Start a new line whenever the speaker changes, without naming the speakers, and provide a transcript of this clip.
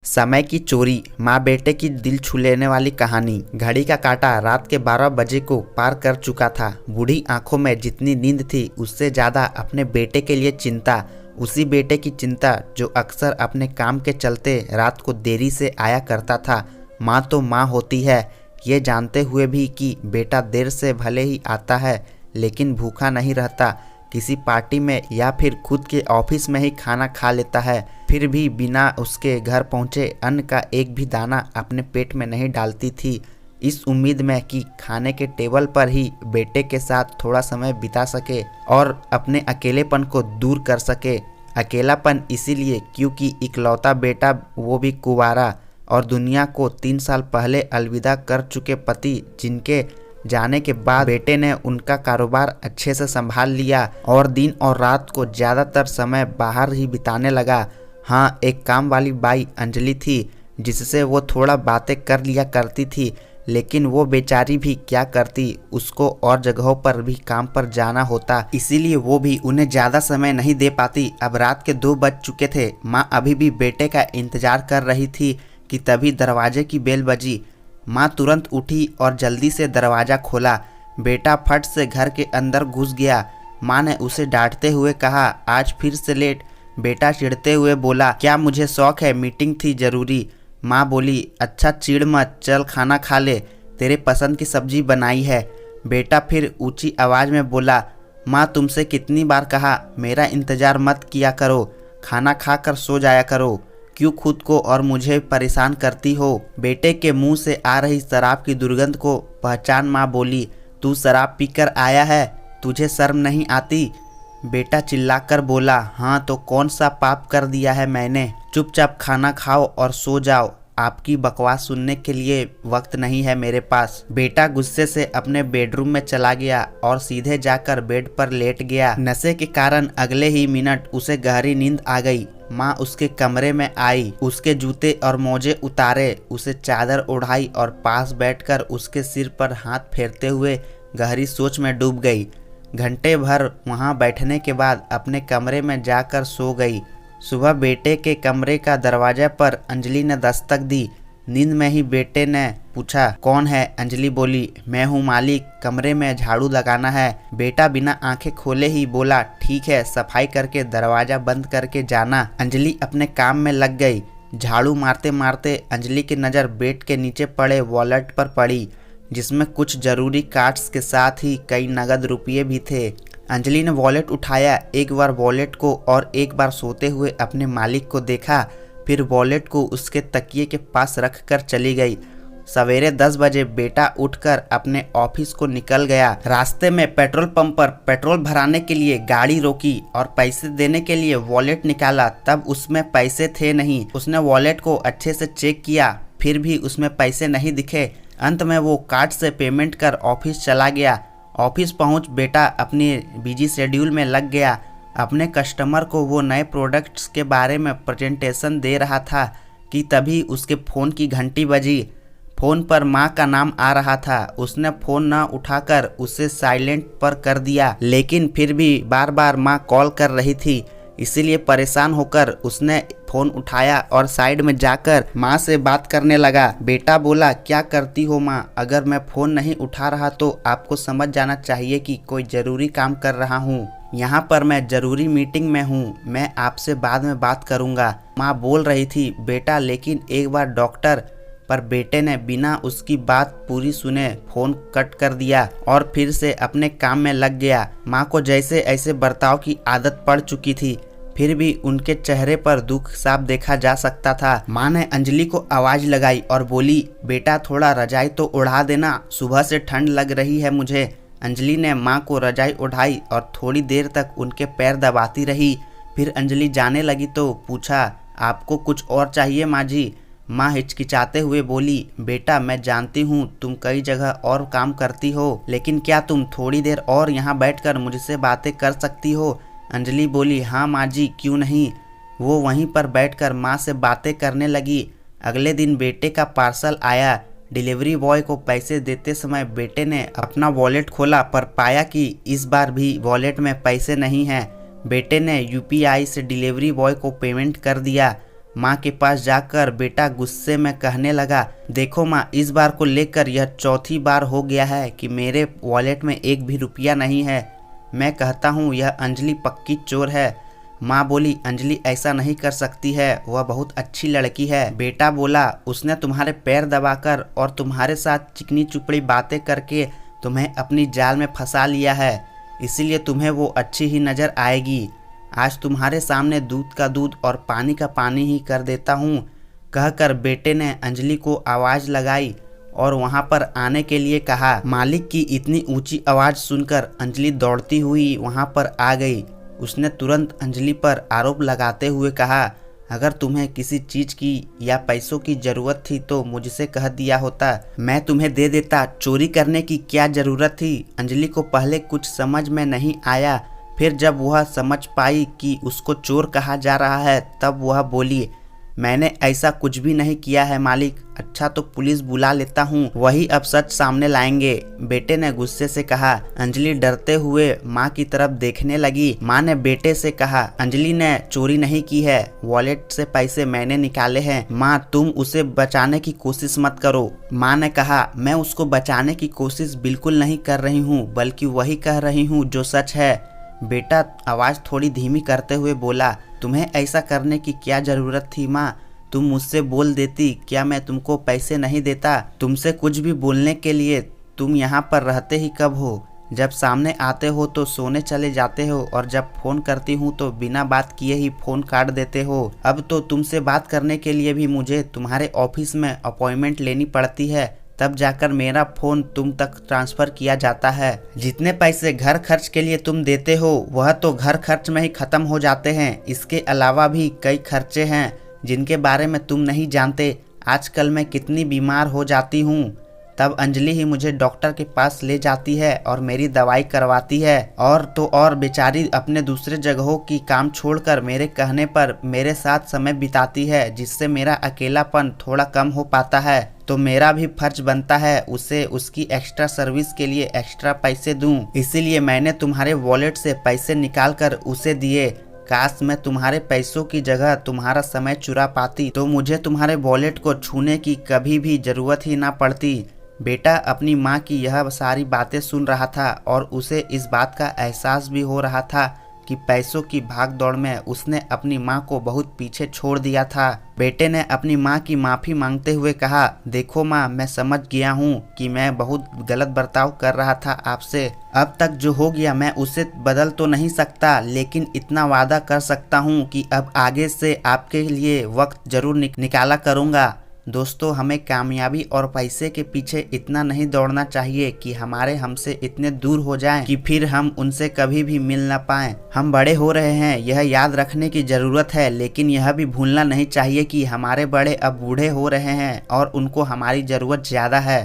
समय की चोरी, माँ बेटे की दिल छू लेने वाली कहानी। घड़ी का काटा रात के 12 बजे को पार कर चुका था। बूढ़ी आंखों में जितनी नींद थी उससे ज़्यादा अपने बेटे के लिए चिंता। उसी बेटे की चिंता जो अक्सर अपने काम के चलते रात को देरी से आया करता था। माँ तो माँ होती है, ये जानते हुए भी कि बेटा देर से भले ही आता है लेकिन भूखा नहीं रहता। किसी पार्टी में या फिर खुद के ऑफिस में ही खाना खा लेता है, फिर भी बिना उसके घर पहुंचे अन्न का एक भी दाना अपने पेट में नहीं डालती थी, इस उम्मीद में कि खाने के टेबल पर ही बेटे के साथ थोड़ा समय बिता सके और अपने अकेलेपन को दूर कर सके। अकेलापन इसीलिए क्योंकि इकलौता बेटा, वो भी कुंवारा, और दुनिया को 3 साल पहले अलविदा कर चुके पति, जिनके जाने के बाद बेटे ने उनका कारोबार अच्छे से संभाल लिया और दिन और रात को ज़्यादातर समय बाहर ही बिताने लगा। हाँ, एक काम वाली बाई अंजलि थी जिससे वो थोड़ा बातें कर लिया करती थी, लेकिन वो बेचारी भी क्या करती, उसको और जगहों पर भी काम पर जाना होता, इसीलिए वो भी उन्हें ज़्यादा समय नहीं दे पाती। अब रात के 2 बज चुके थे। माँ अभी भी बेटे का इंतजार कर रही थी कि तभी दरवाजे की बेल बजी। माँ तुरंत उठी और जल्दी से दरवाज़ा खोला। बेटा फट से घर के अंदर घुस गया। माँ ने उसे डांटते हुए कहा, आज फिर से लेट। बेटा चिढ़ते हुए बोला, क्या मुझे शौक है, मीटिंग थी ज़रूरी। माँ बोली, अच्छा चिढ़ मत, चल खाना खा ले, तेरे पसंद की सब्जी बनाई है। बेटा फिर ऊंची आवाज़ में बोला, माँ तुमसे कितनी बार कहा मेरा इंतज़ार मत किया करो, खाना खा कर सो जाया करो, क्यों खुद को और मुझे परेशान करती हो। बेटे के मुंह से आ रही शराब की दुर्गंध को पहचान माँ बोली, तू शराब पीकर आया है, तुझे शर्म नहीं आती। बेटा चिल्लाकर बोला, हाँ तो कौन सा पाप कर दिया है मैंने, चुपचाप खाना खाओ और सो जाओ, आपकी बकवास सुनने के लिए वक्त नहीं है मेरे पास। बेटा गुस्से से अपने बेडरूम में चला गया और सीधे जाकर बेड पर लेट गया। नशे के कारण अगले ही मिनट उसे गहरी नींद आ गई। माँ उसके कमरे में आई, उसके जूते और मोजे उतारे, उसे चादर ओढ़ाई और पास बैठकर उसके सिर पर हाथ फेरते हुए गहरी सोच में डूब गई। घंटे भर वहाँ बैठने के बाद अपने कमरे में जाकर सो गई। सुबह बेटे के कमरे का दरवाजा पर अंजलि ने दस्तक दी। नींद में ही बेटे ने पूछा, कौन है। अंजलि बोली, मैं हूँ मालिक, कमरे में झाड़ू लगाना है। बेटा बिना आंखें खोले ही बोला, ठीक है, सफाई करके दरवाजा बंद करके जाना। अंजलि अपने काम में लग गई। झाड़ू मारते मारते अंजलि की नज़र बेड के नीचे पड़े वॉलेट पर पड़ी, जिसमें कुछ जरूरी कार्ड्स के साथ ही कई नगद रुपये भी थे। अंजलि ने वॉलेट उठाया, एक बार वॉलेट को और एक बार सोते हुए अपने मालिक को देखा, फिर वॉलेट को उसके तकिए के पास रख कर चली गई। सवेरे 10 बजे बेटा उठकर अपने ऑफिस को निकल गया। रास्ते में पेट्रोल पंप पर पेट्रोल भराने के लिए गाड़ी रोकी और पैसे देने के लिए वॉलेट निकाला, तब उसमें पैसे थे नहीं। उसने वॉलेट को अच्छे से चेक किया, फिर भी उसमें पैसे नहीं दिखे। अंत में वो कार्ड से पेमेंट कर ऑफिस चला गया। ऑफिस पहुंच बेटा अपने बिजी शेड्यूल में लग गया। अपने कस्टमर को वो नए प्रोडक्ट्स के बारे में प्रेजेंटेशन दे रहा था कि तभी उसके फ़ोन की घंटी बजी। फ़ोन पर माँ का नाम आ रहा था। उसने फ़ोन न उठाकर उसे साइलेंट पर कर दिया, लेकिन फिर भी बार बार माँ कॉल कर रही थी, इसीलिए परेशान होकर उसने फ़ोन उठाया और साइड में जाकर माँ से बात करने लगा। बेटा बोला, क्या करती हो माँ, अगर मैं फ़ोन नहीं उठा रहा तो आपको समझ जाना चाहिए कि कोई ज़रूरी काम कर रहा हूँ। यहाँ पर मैं ज़रूरी मीटिंग में हूँ, मैं आपसे बाद में बात करूँगा, माँ बोल रही थी। बेटा लेकिन एक बार डॉक्टर, पर बेटे ने बिना उसकी बात पूरी सुने फ़ोन कट कर दिया और फिर से अपने काम में लग गया। माँ को जैसे ऐसे बर्ताव की आदत पड़ चुकी थी, फिर भी उनके चेहरे पर दुख साफ देखा जा सकता था। माँ ने अंजलि को आवाज़ लगाई और बोली, बेटा थोड़ा रजाई तो उड़ा देना, सुबह से ठंड लग रही है मुझे। अंजलि ने माँ को रजाई उठाई और थोड़ी देर तक उनके पैर दबाती रही। फिर अंजलि जाने लगी तो पूछा, आपको कुछ और चाहिए माँ जी। माँ हिचकिचाते हुए बोली, बेटा मैं जानती हूँ तुम कई जगह और काम करती हो, लेकिन क्या तुम थोड़ी देर और यहाँ बैठकर मुझसे बातें कर सकती हो। अंजलि बोली, हाँ माँ जी, क्यों नहीं। वो वहीं पर बैठकर माँ से बातें करने लगी। अगले दिन बेटे का पार्सल आया। डिलीवरी बॉय को पैसे देते समय बेटे ने अपना वॉलेट खोला, पर पाया कि इस बार भी वॉलेट में पैसे नहीं हैं। बेटे ने यूपीआई से डिलीवरी बॉय को पेमेंट कर दिया। माँ के पास जाकर बेटा गुस्से में कहने लगा, देखो माँ, इस बार को लेकर यह चौथी बार हो गया है कि मेरे वॉलेट में एक भी रुपया नहीं है। मैं कहता हूँ यह अंजलि पक्की चोर है। माँ बोली, अंजलि ऐसा नहीं कर सकती है, वह बहुत अच्छी लड़की है। बेटा बोला, उसने तुम्हारे पैर दबाकर और तुम्हारे साथ चिकनी चुपड़ी बातें करके तुम्हें अपनी जाल में फंसा लिया है, इसीलिए तुम्हें वो अच्छी ही नज़र आएगी। आज तुम्हारे सामने दूध का दूध और पानी का पानी ही कर देता हूँ। कहकर बेटे ने अंजलि को आवाज़ लगाई और वहाँ पर आने के लिए कहा। मालिक की इतनी ऊंची आवाज़ सुनकर अंजलि दौड़ती हुई वहाँ पर आ गई। उसने तुरंत अंजलि पर आरोप लगाते हुए कहा, अगर तुम्हें किसी चीज़ की या पैसों की ज़रूरत थी तो मुझसे कह दिया होता, मैं तुम्हें दे देता। चोरी करने की क्या ज़रूरत थी? अंजलि को पहले कुछ समझ में नहीं आया, फिर जब वह समझ पाई कि उसको चोर कहा जा रहा है तब वह बोली, मैंने ऐसा कुछ भी नहीं किया है मालिक। अच्छा तो पुलिस बुला लेता हूँ, वही अब सच सामने लाएंगे, बेटे ने गुस्से से कहा। अंजलि डरते हुए माँ की तरफ देखने लगी। माँ ने बेटे से कहा, अंजलि ने चोरी नहीं की है, वॉलेट से पैसे मैंने निकाले हैं। माँ, तुम उसे बचाने की कोशिश मत करो। माँ ने कहा, मैं उसको बचाने की कोशिश बिल्कुल नहीं कर रही हूँ, बल्कि वही कह रही हूँ जो सच है। बेटा आवाज़ थोड़ी धीमी करते हुए बोला, तुम्हें ऐसा करने की क्या ज़रूरत थी माँ? तुम मुझसे बोल देती, क्या मैं तुमको पैसे नहीं देता? तुमसे कुछ भी बोलने के लिए तुम यहाँ पर रहते ही कब हो? जब सामने आते हो तो सोने चले जाते हो और जब फ़ोन करती हूँ तो बिना बात किए ही फ़ोन काट देते हो। अब तो तुमसे बात करने के लिए भी मुझे तुम्हारे ऑफिस में अपॉइंटमेंट लेनी पड़ती है, तब जाकर मेरा फ़ोन तुम तक ट्रांसफ़र किया जाता है। जितने पैसे घर खर्च के लिए तुम देते हो वह तो घर खर्च में ही ख़त्म हो जाते हैं। इसके अलावा भी कई खर्चे हैं जिनके बारे में तुम नहीं जानते। आजकल मैं कितनी बीमार हो जाती हूँ, तब अंजलि ही मुझे डॉक्टर के पास ले जाती है और मेरी दवाई करवाती है। और तो और बेचारी अपने दूसरे जगहों की काम छोड़कर मेरे कहने पर मेरे साथ समय बिताती है, जिससे मेरा अकेलापन थोड़ा कम हो पाता है। तो मेरा भी फर्ज बनता है उसे उसकी एक्स्ट्रा सर्विस के लिए एक्स्ट्रा पैसे दूं। इसीलिए मैंने तुम्हारे वॉलेट से पैसे निकाल कर उसे दिए। काश मैं तुम्हारे पैसों की जगह तुम्हारा समय चुरा पाती तो मुझे तुम्हारे वॉलेट को छूने की कभी भी ज़रूरत ही ना पड़ती। बेटा अपनी माँ की यह सारी बातें सुन रहा था और उसे इस बात का एहसास भी हो रहा था कि पैसों की भाग दौड़ में उसने अपनी माँ को बहुत पीछे छोड़ दिया था। बेटे ने अपनी माँ की माफ़ी मांगते हुए कहा, देखो माँ, मैं समझ गया हूँ कि मैं बहुत गलत बर्ताव कर रहा था आपसे। अब तक जो हो गया मैं उसे बदल तो नहीं सकता, लेकिन इतना वादा कर सकता हूँ कि अब आगे से आपके लिए वक्त ज़रूर निकाला करूँगा। दोस्तों, हमें कामयाबी और पैसे के पीछे इतना नहीं दौड़ना चाहिए कि हमारे हमसे इतने दूर हो जाएं कि फिर हम उनसे कभी भी मिल ना पाएं। हम बड़े हो रहे हैं, यह याद रखने की ज़रूरत है, लेकिन यह भी भूलना नहीं चाहिए कि हमारे बड़े अब बूढ़े हो रहे हैं और उनको हमारी ज़रूरत ज़्यादा है।